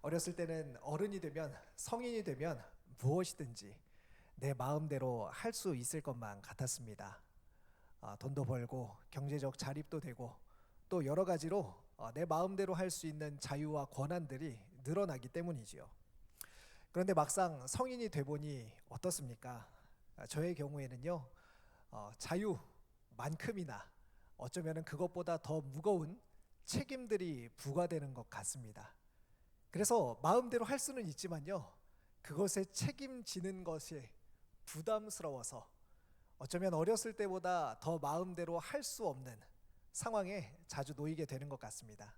어렸을 때는 어른이 되면, 성인이 되면 무엇이든지 내 마음대로 할 수 있을 것만 같았습니다. 돈도 벌고 경제적 자립도 되고 또 여러 가지로 내 마음대로 할 수 있는 자유와 권한들이 늘어나기 때문이지요. 그런데 막상 성인이 돼 보니 어떻습니까? 저의 경우에는요, 자유만큼이나 어쩌면 그것보다 더 무거운 책임들이 부과되는 것 같습니다. 그래서 마음대로 할 수는 있지만요, 그것에 책임지는 것이 부담스러워서 어쩌면 어렸을 때보다 더 마음대로 할 수 없는 상황에 자주 놓이게 되는 것 같습니다.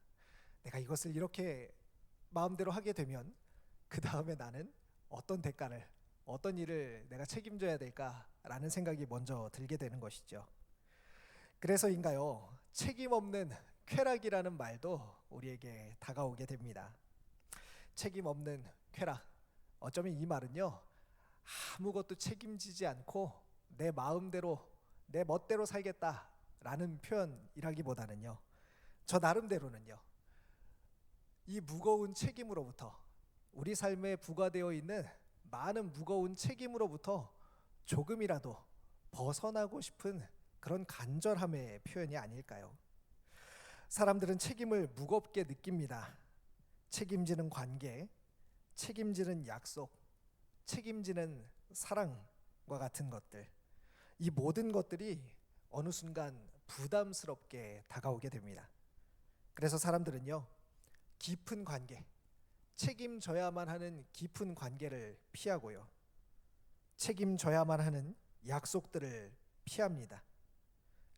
내가 이것을 이렇게 마음대로 하게 되면 그 다음에 나는 어떤 대가를, 어떤 일을 내가 책임져야 될까라는 생각이 먼저 들게 되는 것이죠. 그래서인가요? 책임 없는 쾌락이라는 말도 우리에게 다가오게 됩니다. 책임 없는 쾌락. 어쩌면 이 말은요, 아무것도 책임지지 않고 내 마음대로, 내 멋대로 살겠다라는 표현이라기보다는요, 저 나름대로는요, 이 무거운 책임으로부터, 우리 삶에 부과되어 있는 많은 무거운 책임으로부터 조금이라도 벗어나고 싶은 그런 간절함의 표현이 아닐까요? 사람들은 책임을 무겁게 느낍니다. 책임지는 관계, 책임지는 약속, 책임지는 사랑과 같은 것들, 이 모든 것들이 어느 순간 부담스럽게 다가오게 됩니다. 그래서 사람들은요, 깊은 관계, 책임져야만 하는 깊은 관계를 피하고요, 책임져야만 하는 약속들을 피합니다.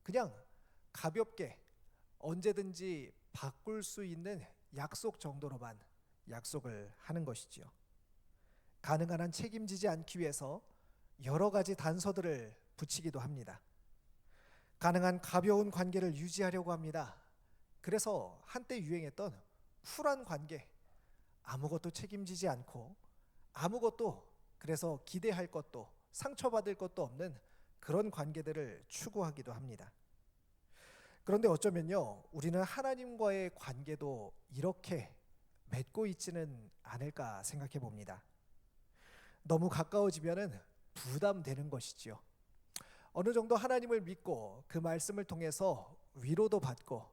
그냥 가볍게 언제든지 바꿀 수 있는 약속 정도로만 약속을 하는 것이지요. 가능한 한 책임지지 않기 위해서 여러 가지 단서들을 붙이기도 합니다. 가능한 가벼운 관계를 유지하려고 합니다. 그래서 한때 유행했던 쿨한 관계, 아무것도 책임지지 않고 아무것도, 그래서 기대할 것도 상처받을 것도 없는 그런 관계들을 추구하기도 합니다. 그런데 어쩌면요, 우리는 하나님과의 관계도 이렇게 맺고 있지는 않을까 생각해 봅니다. 너무 가까워지면은 부담되는 것이지요. 어느 정도 하나님을 믿고 그 말씀을 통해서 위로도 받고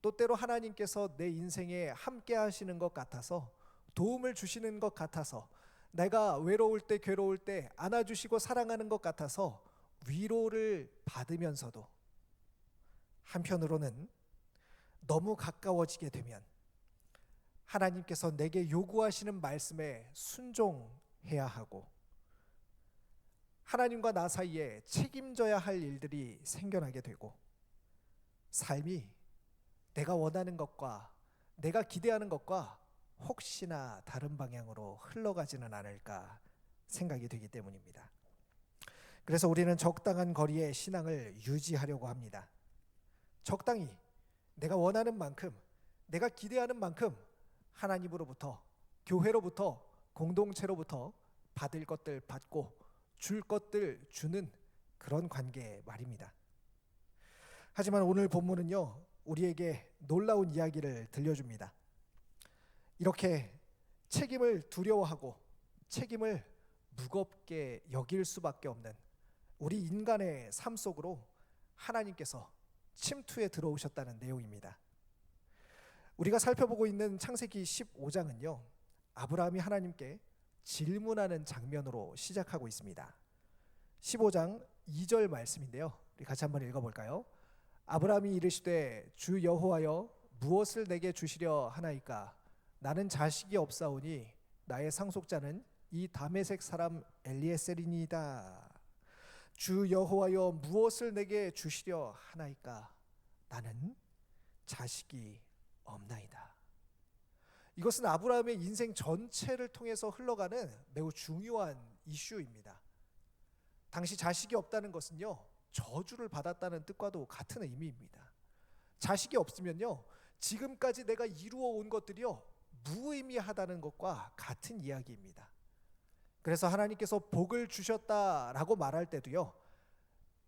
또 때로 하나님께서 내 인생에 함께 하시는 것 같아서, 도움을 주시는 것 같아서, 내가 외로울 때 괴로울 때 안아주시고 사랑하는 것 같아서 위로를 받으면서도 한편으로는 너무 가까워지게 되면 하나님께서 내게 요구하시는 말씀에 순종해야 하고 하나님과 나 사이에 책임져야 할 일들이 생겨나게 되고, 삶이 내가 원하는 것과 내가 기대하는 것과 혹시나 다른 방향으로 흘러가지는 않을까 생각이 되기 때문입니다. 그래서 우리는 적당한 거리의 신앙을 유지하려고 합니다. 적당히 내가 원하는 만큼, 내가 기대하는 만큼 하나님으로부터, 교회로부터, 공동체로부터 받을 것들 받고 줄 것들 주는 그런 관계 말입니다. 하지만 오늘 본문은요, 우리에게 놀라운 이야기를 들려줍니다. 이렇게 책임을 두려워하고 책임을 무겁게 여길 수밖에 없는 우리 인간의 삶 속으로 하나님께서 침투해 들어오셨다는 내용입니다. 우리가 살펴보고 있는 창세기 15장은요, 아브라함이 하나님께 질문하는 장면으로 시작하고 있습니다. 15장 2절 말씀인데요, 우리 같이 한번 읽어볼까요? 아브라함이 이르시되 주 여호와여 무엇을 내게 주시려 하나이까? 나는 자식이 없사오니 나의 상속자는 이 다메섹 사람 엘리에셀이니이다. 주 여호와여 무엇을 내게 주시려 하나이까? 나는 자식이 없나이다. 이것은 아브라함의 인생 전체를 통해서 흘러가는 매우 중요한 이슈입니다. 당시 자식이 없다는 것은요, 저주를 받았다는 뜻과도 같은 의미입니다. 자식이 없으면요, 지금까지 내가 이루어 온 것들이요, 무의미하다는 것과 같은 이야기입니다. 그래서 하나님께서 복을 주셨다라고 말할 때도요,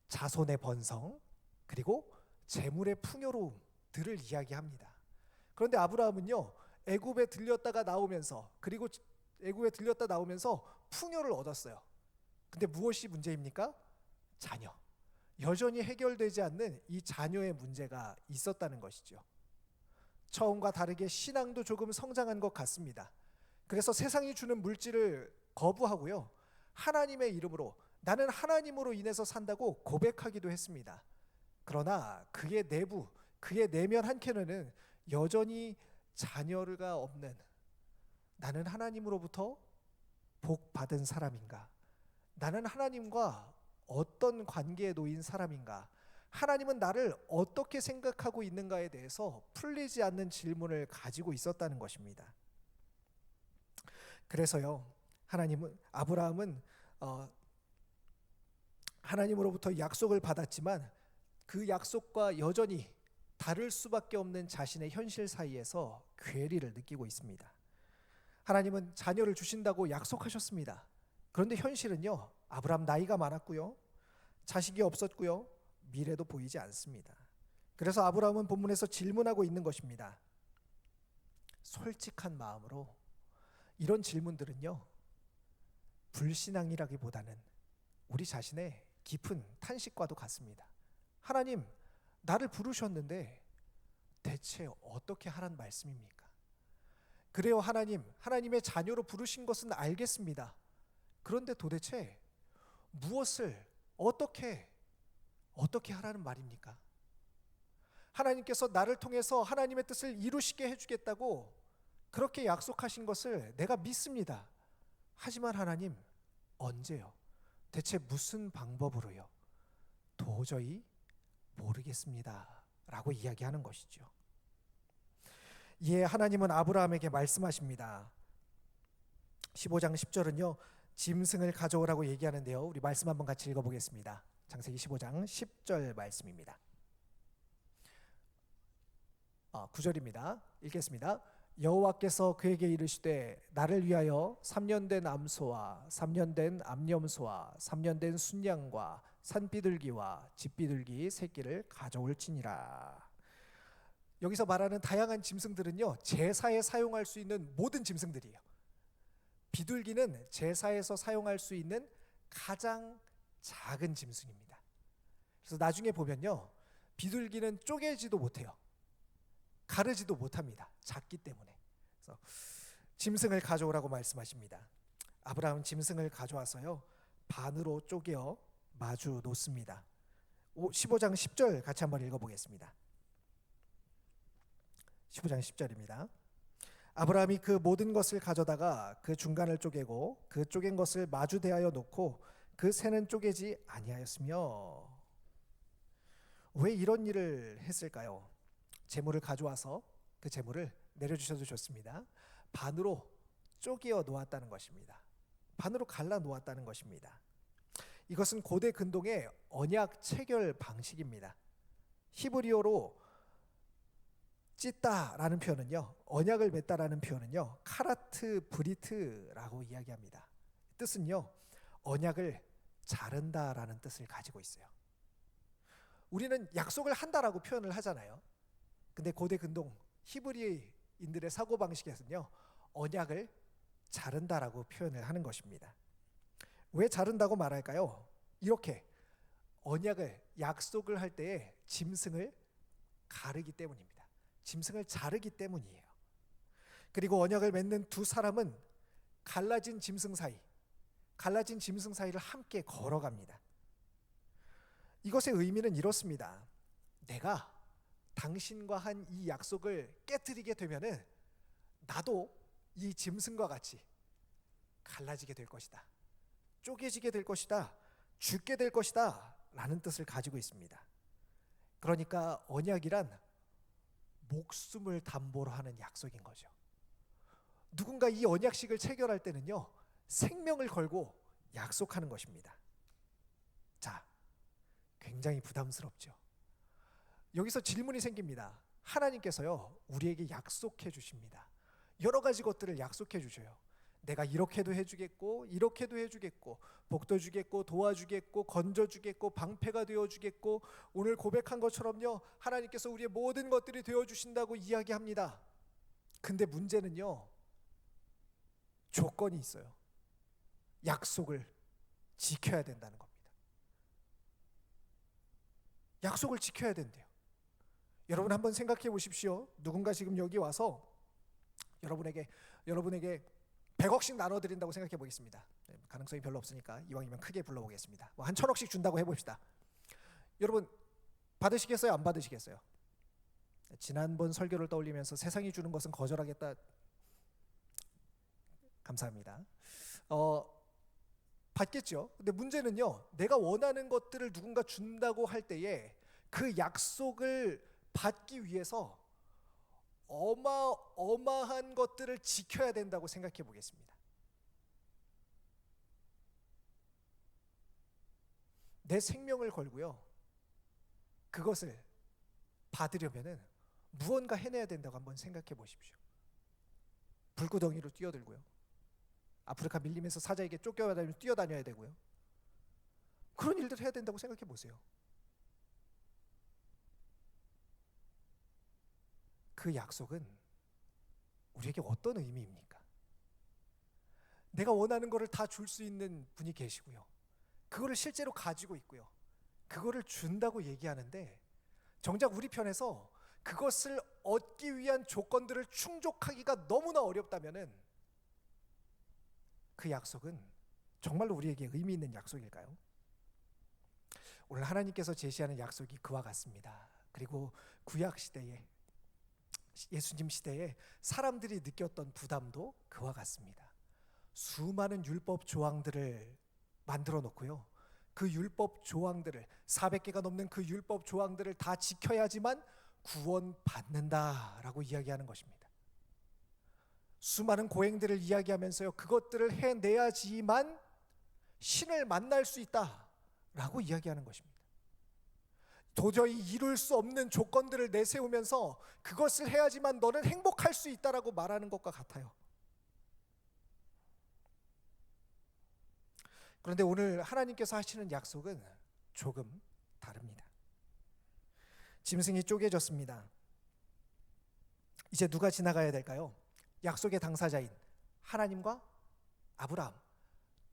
자손의 번성 그리고 재물의 풍요로움들을 이야기합니다. 그런데 아브라함은요, 애굽에 들렸다가 나오면서 그리고 애굽에 들렸다 나오면서 풍요를 얻었어요. 근데 무엇이 문제입니까? 자녀. 여전히 해결되지 않는 이 자녀의 문제가 있었다는 것이죠. 처음과 다르게 신앙도 조금 성장한 것 같습니다. 그래서 세상이 주는 물질을 거부하고요, 하나님의 이름으로, 나는 하나님으로 인해서 산다고 고백하기도 했습니다. 그러나 그의 내부, 그의 내면 한켠에는 여전히 자녀가 없는, 나는 하나님으로부터 복 받은 사람인가? 나는 하나님과 어떤 관계에 놓인 사람인가? 하나님은 나를 어떻게 생각하고 있는가에 대해서 풀리지 않는 질문을 가지고 있었다는 것입니다. 그래서요, 아브라함은 하나님으로부터 약속을 받았지만 그 약속과 여전히 다를 수밖에 없는 자신의 현실 사이에서 괴리를 느끼고 있습니다. 하나님은 자녀를 주신다고 약속하셨습니다. 그런데 현실은요, 아브라함 나이가 많았고요, 자식이 없었고요, 미래도 보이지 않습니다. 그래서 아브라함은 본문에서 질문하고 있는 것입니다. 솔직한 마음으로 이런 질문들은요, 불신앙이라기보다는 우리 자신의 깊은 탄식과도 같습니다. 하나님, 나를 부르셨는데 대체 어떻게 하란 말씀입니까? 그래요, 하나님의 자녀로 부르신 것은 알겠습니다. 그런데 도대체 무엇을 어떻게 하라는 말입니까? 하나님께서 나를 통해서 하나님의 뜻을 이루시게 해주겠다고 그렇게 약속하신 것을 내가 믿습니다. 하지만 하나님, 언제요? 대체 무슨 방법으로요? 도저히 모르겠습니다 라고 이야기하는 것이죠. 이에 하나님은 아브라함에게 말씀하십니다. 15장 10절은요 짐승을 가져오라고 얘기하는데요, 우리 말씀 한번 같이 읽어보겠습니다. 창세기 15장 10절 말씀입니다. 9절입니다. 읽겠습니다. 여호와께서 그에게 이르시되 나를 위하여 3년 된 암소와 3년 된 암염소와 3년 된 순양과 산비둘기와 집비둘기 새끼를 가져올지니라. 여기서 말하는 다양한 짐승들은요, 제사에 사용할 수 있는 모든 짐승들이에요. 비둘기는 제사에서 사용할 수 있는 가장 작은 짐승입니다. 그래서 나중에 보면요, 비둘기는 쪼개지도 못해요. 가르지도 못합니다. 작기 때문에. 그래서 짐승을 가져오라고 말씀하십니다. 아브라함은 짐승을 가져와서요, 반으로 쪼개어 마주 놓습니다. 15장 10절 같이 한번 읽어보겠습니다. 15장 10절입니다. 아브라함이 그 모든 것을 가져다가 그 중간을 쪼개고 그 쪼갠 것을 마주 대하여 놓고 그 새는 쪼개지 아니하였으며. 왜 이런 일을 했을까요? 재물을 가져와서 그 재물을 내려주셔도 좋습니다. 반으로 쪼개어 놓았다는 것입니다. 반으로 갈라 놓았다는 것입니다. 이것은 고대 근동의 언약 체결 방식입니다. 히브리어로 찢다라는 표현은요, 언약을 맺다라는 표현은요, 카라트 브리트라고 이야기합니다. 뜻은요, 언약을 자른다라는 뜻을 가지고 있어요. 우리는 약속을 한다라고 표현을 하잖아요. 근데 고대 근동 히브리인들의 사고방식에서는요, 언약을 자른다라고 표현을 하는 것입니다. 왜 자른다고 말할까요? 이렇게 언약을, 약속을 할 때에 짐승을 가르기 때문입니다. 짐승을 자르기 때문이에요. 그리고 언약을 맺는 두 사람은 갈라진 짐승 사이를 함께 걸어갑니다. 이것의 의미는 이렇습니다. 내가 당신과 한 이 약속을 깨트리게 되면은 나도 이 짐승과 같이 갈라지게 될 것이다, 쪼개지게 될 것이다, 죽게 될 것이다 라는 뜻을 가지고 있습니다. 그러니까 언약이란 목숨을 담보로 하는 약속인 거죠. 누군가 이 언약식을 체결할 때는요, 생명을 걸고 약속하는 것입니다. 자, 굉장히 부담스럽죠. 여기서 질문이 생깁니다. 하나님께서요, 우리에게 약속해 주십니다. 여러 가지 것들을 약속해 주셔요. 내가 이렇게도 해주겠고, 이렇게도 해주겠고, 복도 주겠고, 도와주겠고, 건져주겠고, 방패가 되어주겠고, 오늘 고백한 것처럼요, 하나님께서 우리의 모든 것들이 되어주신다고 이야기합니다. 근데 문제는요, 조건이 있어요. 약속을 지켜야 된다는 겁니다. 약속을 지켜야 된대요. 여러분 한번 생각해 보십시오. 누군가 지금 여기 와서 여러분에게 100억씩 나눠드린다고 생각해 보겠습니다. 가능성이 별로 없으니까 이왕이면 크게 불러보겠습니다. 한 1000억씩 준다고 해봅시다. 여러분 받으시겠어요? 안 받으시겠어요? 지난번 설교를 떠올리면서 세상이 주는 것은 거절하겠다. 감사합니다. 받겠죠. 근데 문제는요, 내가 원하는 것들을 누군가 준다고 할 때에 그 약속을 받기 위해서 어마어마한 것들을 지켜야 된다고 생각해 보겠습니다. 내 생명을 걸고요, 그것을 받으려면은 무언가 해내야 된다고 한번 생각해 보십시오. 불구덩이로 뛰어들고요, 아프리카 밀림에서 사자에게 쫓겨다니면서 뛰어다녀야 되고요, 그런 일들을 해야 된다고 생각해 보세요. 그 약속은 우리에게 어떤 의미입니까? 내가 원하는 것을 다 줄 수 있는 분이 계시고요, 그거를 실제로 가지고 있고요, 그거를 준다고 얘기하는데 정작 우리 편에서 그것을 얻기 위한 조건들을 충족하기가 너무나 어렵다면은 그 약속은 정말로 우리에게 의미 있는 약속일까요? 오늘 하나님께서 제시하는 약속이 그와 같습니다. 그리고 구약 시대에, 예수님 시대에 사람들이 느꼈던 부담도 그와 같습니다. 수많은 율법 조항들을 만들어 놓고요, 그 율법 조항들을 400개가 넘는 그 율법 조항들을 다 지켜야지만 구원받는다라고 이야기하는 것입니다. 수많은 고행들을 이야기하면서요, 그것들을 해내야지만 신을 만날 수 있다라고 이야기하는 것입니다. 도저히 이룰 수 없는 조건들을 내세우면서 그것을 해야지만 너는 행복할 수 있다라고 말하는 것과 같아요. 그런데 오늘 하나님께서 하시는 약속은 조금 다릅니다. 짐승이 쪼개졌습니다. 이제 누가 지나가야 될까요? 약속의 당사자인 하나님과 아브라함,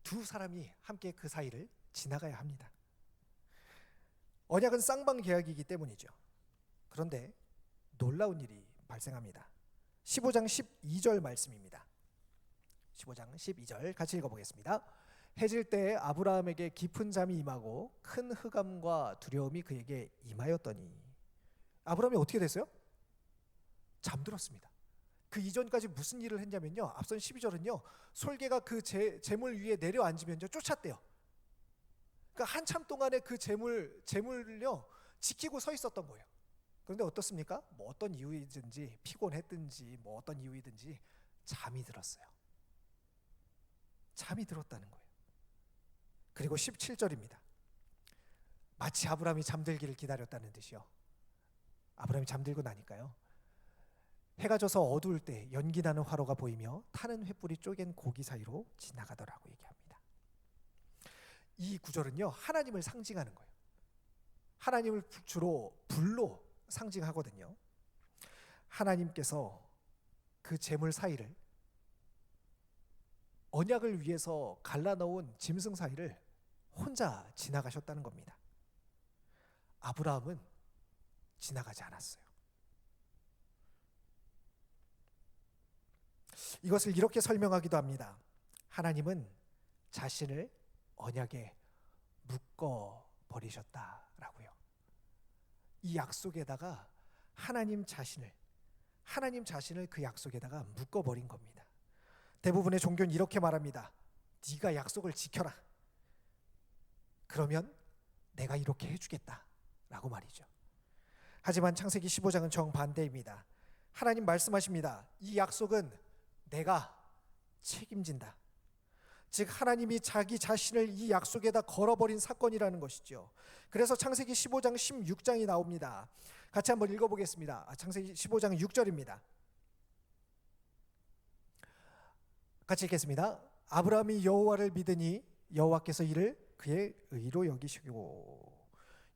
두 사람이 함께 그 사이를 지나가야 합니다. 언약은 쌍방 계약이기 때문이죠. 그런데 놀라운 일이 발생합니다. 15장 12절 말씀입니다. 15장 12절 같이 읽어보겠습니다. 해질 때에 아브라함에게 깊은 잠이 임하고 큰 흑암과 두려움이 그에게 임하였더니, 아브라함이 어떻게 됐어요? 잠들었습니다. 그 이전까지 무슨 일을 했냐면요, 앞선 12절은요, 솔개가 그 재물 위에 내려앉으면요 쫓았대요. 그러니까 한참 동안에 그 재물을요 지키고 서 있었던 거예요. 그런데 어떻습니까? 뭐 어떤 이유이든지, 피곤했든지 뭐 어떤 이유이든지 잠이 들었어요. 잠이 들었다는 거예요. 그리고 17절입니다. 마치 아브라함이 잠들기를 기다렸다는 듯이요, 아브라함이 잠들고 나니까요, 해가 져서 어두울 때 연기나는 화로가 보이며 타는 횃불이 쪼갠 고기 사이로 지나가더라고 얘기합니다. 이 구절은요, 하나님을 상징하는 거예요. 하나님을 주로 불로 상징하거든요. 하나님께서 그 재물 사이를, 언약을 위해서 갈라놓은 짐승 사이를 혼자 지나가셨다는 겁니다. 아브라함은 지나가지 않았어요. 이것을 이렇게 설명하기도 합니다. 하나님은 자신을 언약에 묶어 버리셨다라고요. 이 약속에다가 하나님 자신을 그 약속에다가 묶어 버린 겁니다. 대부분의 종교는 이렇게 말합니다. 네가 약속을 지켜라. 그러면 내가 이렇게 해주겠다라고 말이죠. 하지만 창세기 15장은 정반대입니다. 하나님 말씀하십니다. 이 약속은 내가 책임진다. 즉 하나님이 자기 자신을 이 약속에다 걸어버린 사건이라는 것이죠. 그래서 창세기 15장 16장이 나옵니다. 같이 한번 읽어보겠습니다. 창세기 15장 6절입니다. 같이 읽겠습니다. 아브라함이 여호와를 믿으니 여호와께서 이를 그의 의로 여기시고.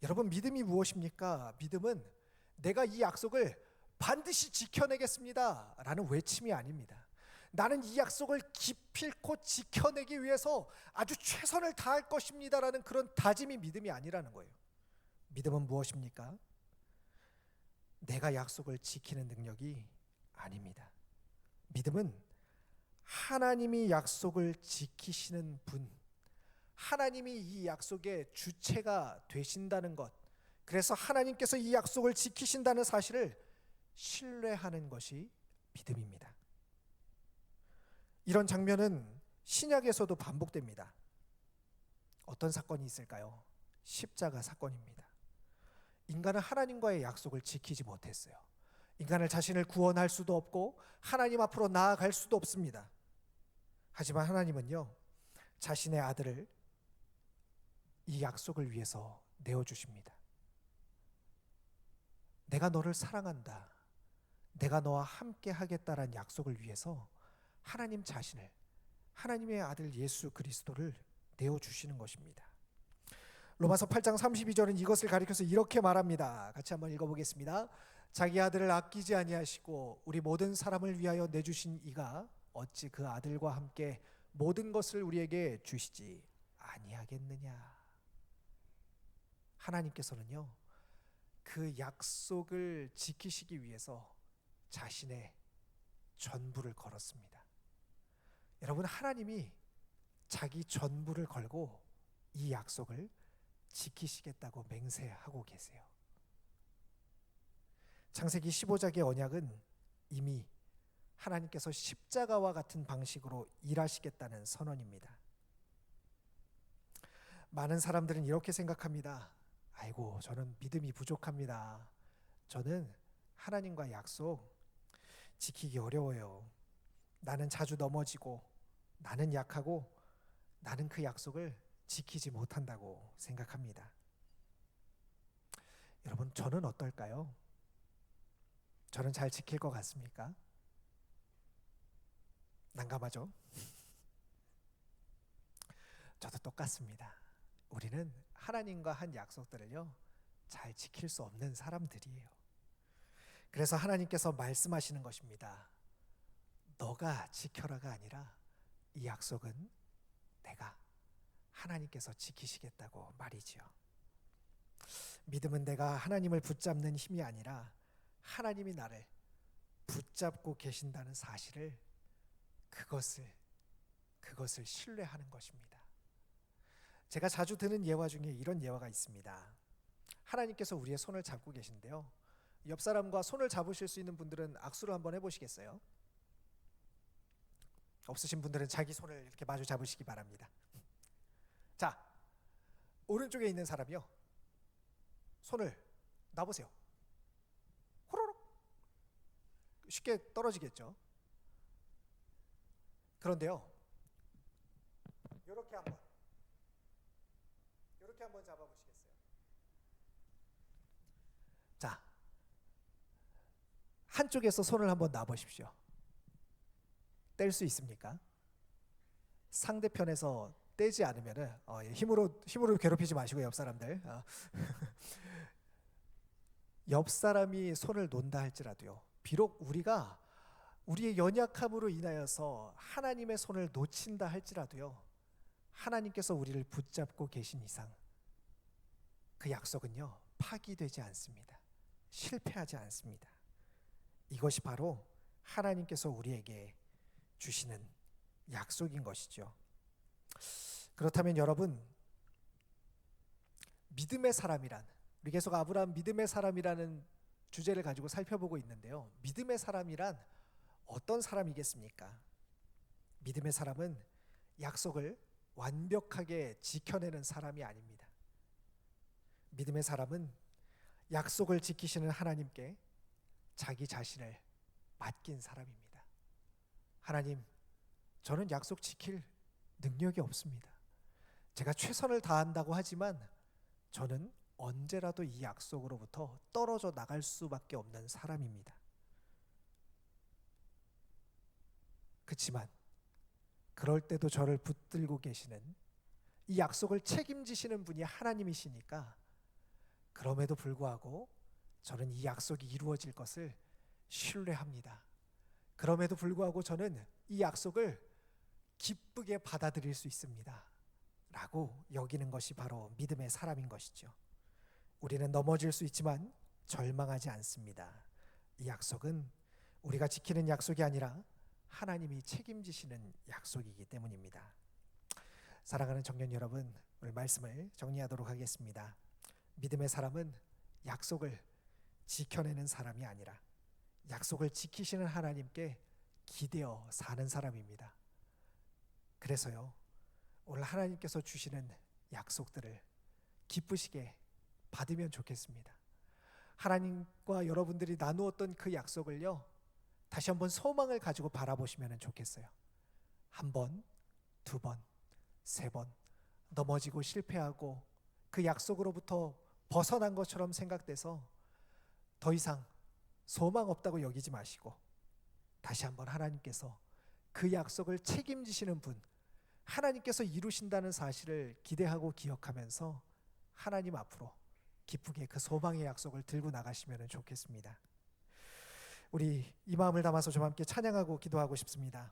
여러분, 믿음이 무엇입니까? 믿음은 내가 이 약속을 반드시 지켜내겠습니다 라는 외침이 아닙니다. 나는 이 약속을 기필코 지켜내기 위해서 아주 최선을 다할 것입니다 라는 그런 다짐이 믿음이 아니라는 거예요. 믿음은 무엇입니까? 내가 약속을 지키는 능력이 아닙니다. 믿음은 하나님이 약속을 지키시는 분, 하나님이 이 약속의 주체가 되신다는 것, 그래서 하나님께서 이 약속을 지키신다는 사실을 신뢰하는 것이 믿음입니다. 이런 장면은 신약에서도 반복됩니다. 어떤 사건이 있을까요? 십자가 사건입니다. 인간은 하나님과의 약속을 지키지 못했어요. 인간을 자신을 구원할 수도 없고 하나님 앞으로 나아갈 수도 없습니다. 하지만 하나님은요, 자신의 아들을 이 약속을 위해서 내어주십니다. 내가 너를 사랑한다, 내가 너와 함께 하겠다라는 약속을 위해서 하나님 자신을, 하나님의 아들 예수 그리스도를 내어주시는 것입니다. 로마서 8장 32절은 이것을 가리켜서 이렇게 말합니다. 같이 한번 읽어보겠습니다. 자기 아들을 아끼지 아니하시고 우리 모든 사람을 위하여 내주신 이가 어찌 그 아들과 함께 모든 것을 우리에게 주시지 아니하겠느냐. 하나님께서는요, 그 약속을 지키시기 위해서 자신의 전부를 걸었습니다. 여러분, 하나님이 자기 전부를 걸고 이 약속을 지키시겠다고 맹세하고 계세요. 창세기 15장의 언약은 이미 하나님께서 십자가와 같은 방식으로 일하시겠다는 선언입니다. 많은 사람들은 이렇게 생각합니다. 아이고, 저는 믿음이 부족합니다. 저는 하나님과 약속 지키기 어려워요. 나는 자주 넘어지고, 나는 약하고, 나는 그 약속을 지키지 못한다고 생각합니다. 여러분, 저는 어떨까요? 저는 잘 지킬 것 같습니까? 난감하죠? 저도 똑같습니다. 우리는 하나님과 한 약속들을요, 잘 지킬 수 없는 사람들이에요. 그래서 하나님께서 말씀하시는 것입니다. 너가 지켜라가 아니라 이 약속은 내가, 하나님께서 지키시겠다고 말이지요. 믿음은 내가 하나님을 붙잡는 힘이 아니라 하나님이 나를 붙잡고 계신다는 사실을, 그것을 신뢰하는 것입니다. 제가 자주 드는 예화 중에 이런 예화가 있습니다. 하나님께서 우리의 손을 잡고 계신데요, 옆 사람과 손을 잡으실 수 있는 분들은 악수를 한번 해보시겠어요? 없으신 분들은 자기 손을 이렇게 마주 잡으시기 바랍니다. 자, 오른쪽에 있는 사람이요, 손을 놔보세요. 호로록 쉽게 떨어지겠죠. 그런데요, 이렇게 한번 잡아보시겠어요? 자, 한쪽에서 손을 한번 놔보십시오. 뗄 수 있습니까? 상대편에서 떼지 않으면은 힘으로 괴롭히지 마시고, 옆 사람들. 옆 사람이 손을 놓는다 할지라도요, 비록 우리가 우리의 연약함으로 인하여서 하나님의 손을 놓친다 할지라도요, 하나님께서 우리를 붙잡고 계신 이상 그 약속은요, 파기되지 않습니다. 실패하지 않습니다. 이것이 바로 하나님께서 우리에게 주시는 약속인 것이죠. 그렇다면 여러분, 믿음의 사람이란, 우리 계속 아브라함 믿음의 사람이라는 주제를 가지고 살펴보고 있는데요, 믿음의 사람이란 어떤 사람이겠습니까? 믿음의 사람은 약속을 완벽하게 지켜내는 사람이 아닙니다. 믿음의 사람은 약속을 지키시는 하나님께 자기 자신을 맡긴 사람입니다. 하나님, 저는 약속 지킬 능력이 없습니다. 제가 최선을 다한다고 하지만 저는 언제라도 이 약속으로부터 떨어져 나갈 수밖에 없는 사람입니다. 그렇지만 그럴 때도 저를 붙들고 계시는, 이 약속을 책임지시는 분이 하나님이시니까, 그럼에도 불구하고 저는 이 약속이 이루어질 것을 신뢰합니다. 그럼에도 불구하고 저는 이 약속을 기쁘게 받아들일 수 있습니다. 라고 여기는 것이 바로 믿음의 사람인 것이죠. 우리는 넘어질 수 있지만 절망하지 않습니다. 이 약속은 우리가 지키는 약속이 아니라 하나님이 책임지시는 약속이기 때문입니다. 사랑하는 청년 여러분, 오늘 말씀을 정리하도록 하겠습니다. 믿음의 사람은 약속을 지켜내는 사람이 아니라 약속을 지키시는 하나님께 기대어 사는 사람입니다. 그래서요, 오늘 하나님께서 주시는 약속들을 기쁘시게 받으면 좋겠습니다. 하나님과 여러분들이 나누었던 그 약속을요, 다시 한번 소망을 가지고 바라보시면 좋겠어요. 한 번, 두 번, 세 번 넘어지고 실패하고 그 약속으로부터 벗어난 것처럼 생각돼서 더 이상 소망 없다고 여기지 마시고 다시 한번 하나님께서 그 약속을 책임지시는 분, 하나님께서 이루신다는 사실을 기대하고 기억하면서 하나님 앞으로 기쁘게 그 소망의 약속을 들고 나가시면 좋겠습니다. 우리 이 마음을 담아서 좀 함께 찬양하고 기도하고 싶습니다.